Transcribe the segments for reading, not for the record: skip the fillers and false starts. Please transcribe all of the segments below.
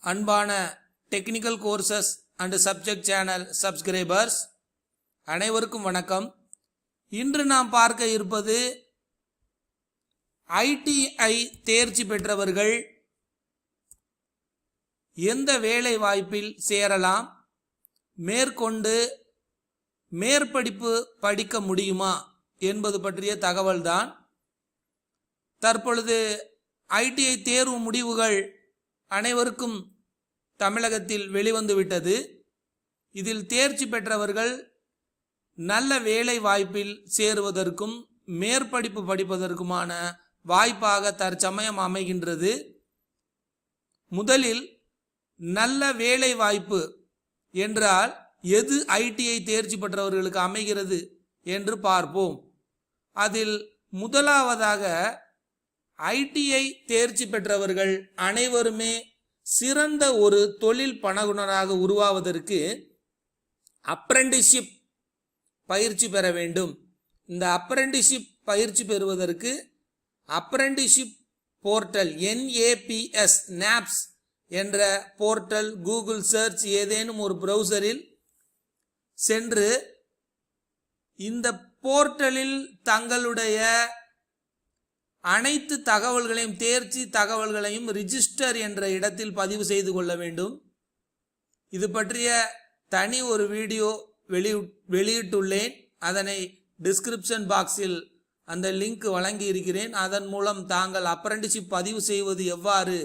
அன்பான technical courses and subject channel subscribers அனைவருக்கும் வணக்கம். இன்று நாம் பார்க்க இருப்பது ஐடிஐ தேர்ச்சி பெற்றவர்கள் எந்த வேலை வாய்ப்பில் சேரலாம், மேற்கொண்டு மேற்படிப்பு படிக்க முடியுமா என்பது பற்றிய தகவல்தான். தற்பொழுது ஐடிஐ தேர்வு முடிவுகள் அனைவருக்கும் தமிழகத்தில் வெளிவந்துவிட்டது. இதில் தேர்ச்சி பெற்றவர்கள் நல்ல வேலை வாய்ப்பில் சேருவதற்கும் மேற்படிப்பு படிப்பதற்குமான வாய்ப்பாக தற்சமயம் அமைகின்றது. முதலில் நல்ல வேலை வாய்ப்பு என்றால் எது ஐடிஐ தேர்ச்சி பெற்றவர்களுக்கு அமைகிறது என்று பார்ப்போம். அதில் முதலாவதாக ஐடிஐ தேர்ச்சி பெற்றவர்கள் அனைவருமே சிறந்த ஒரு தொழில் பணியாளராக உருவாவதற்கு அப்ரெண்டிஸ்ஷிப் பயிற்சி பெற வேண்டும். இந்த அப்ரெண்டிஸ்ஷிப் பயிற்சி பெறுவதற்கு அப்ரெண்டிஸ்ஷிப் போர்ட்டல் NAPS என்ற போர்ட்டல் கூகுள் சர்ச் ஏதேனும் ஒரு ப்ரௌசரில் சென்று இந்த போர்ட்டலில் தங்களுடைய அனைத்து தகவல்களையும் தேர்ச்சி தகவல்களையும் ரிஜிஸ்டர் என்ற இடத்தில் பதிவு செய்து கொள்ள வேண்டும். இது பற்றிய தனி ஒரு வீடியோ வெளியிட்டுள்ளேன். அதனை டிஸ்கிரிப்ஷன் பாக்ஸில் அந்த லிங்க் வழங்கி இருக்கிறேன். அதன் மூலம் தாங்கள் அப்ரெண்டிஸ்ஷிப் பதிவு செய்வது எவ்வாறு,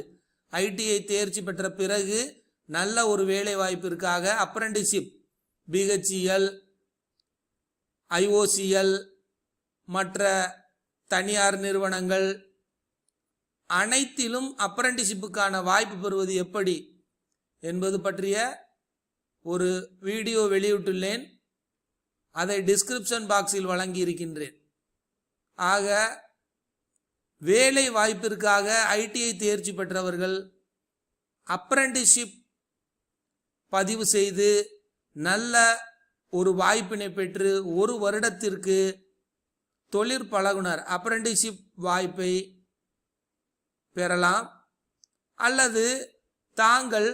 ஐடிஐ தேர்ச்சி பெற்ற பிறகு நல்ல ஒரு வேலை வாய்ப்பிற்காக அப்ரெண்டிஸ்ஷிப் BHEL, IOCL மற்ற தனியார் நிறுவனங்கள் அனைத்திலும் அப்ரெண்டிஸ்ஷிப்புக்கான வாய்ப்பு பெறுவது எப்படி என்பது பற்றிய ஒரு வீடியோ வெளியிட்டுள்ளேன். அதை டிஸ்கிரிப்ஷன் பாக்ஸில் வழங்கி இருக்கின்றேன். ஆக வேலை வாய்ப்பிற்காக ஐடிஐ தேர்ச்சி பெற்றவர்கள் அப்ரெண்டிஸ்ஷிப் பதிவு செய்து நல்ல ஒரு வாய்ப்பினை பெற்று ஒரு வருடத்திற்கு தொழிற்பழகுனர் அப்ரெண்டிஸ்ஷிப் வாய்ப்பை பெறலாம். அல்லது தாங்கள்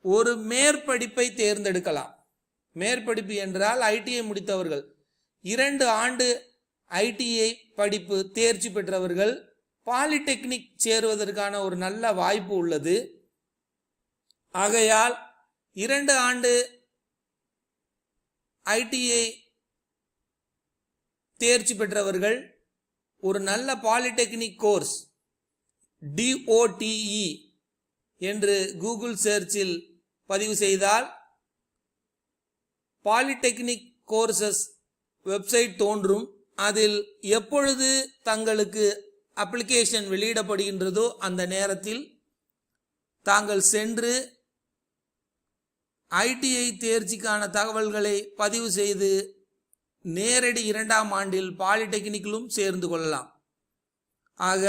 ஒரு மேற்படிப்பை தேர்ந்தெடுக்கலாம். மேற்படிப்பு என்றால் ஐடிஐ முடித்தவர்கள் 2 ஆண்டு ஐடிஐ படிப்பு தேர்ச்சி பெற்றவர்கள் பாலிடெக்னிக் சேருவதற்கான ஒரு நல்ல வாய்ப்பு உள்ளது. ஆகையால் 2 ஆண்டு ஐடிஐ தேர்ச்சி பெற்றவர்கள் ஒரு நல்ல பாலிடெக்னிக் கோர்ஸ் DOTE என்று கூகுள் சர்ச்சில் பதிவு செய்தால் பாலிடெக்னிக் கோர்சஸ் வெப்சைட் தோன்றும். அதில் எப்பொழுது தங்களுக்கு அப்ளிகேஷன் வெளியிடப்படுகின்றதோ அந்த நேரத்தில் தாங்கள் சென்று ஐடிஐ தேர்ச்சிக்கான தகவல்களை பதிவு செய்து நேரடி 2ஆம் ஆண்டில் பாலிடெக்னிக்கிலும் சேர்ந்து கொள்ளலாம். ஆக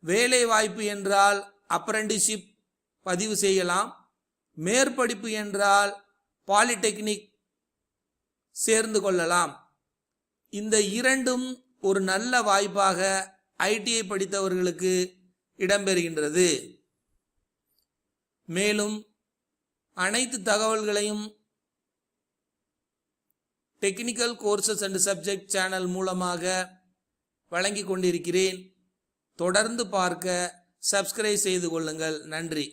வேலை வாய்ப்பு என்றால் அப்ரெண்டிஸ்ஷிப் பதிவு செய்யலாம். மேற்படிப்பு என்றால் பாலிடெக்னிக் சேர்ந்து கொள்ளலாம். இந்த இரண்டும் ஒரு நல்ல வாய்ப்பாக ஐடிஐ படித்தவர்களுக்கு இடம்பெறுகின்றது. மேலும் அனைத்து தகவல்களையும் technical courses and subject channel மூலமாக வழங்கி கொண்டிருக்கிறேன். தொடர்ந்து பார்க்க சப்ஸ்கிரைப் செய்து கொள்ளுங்கள். நன்றி.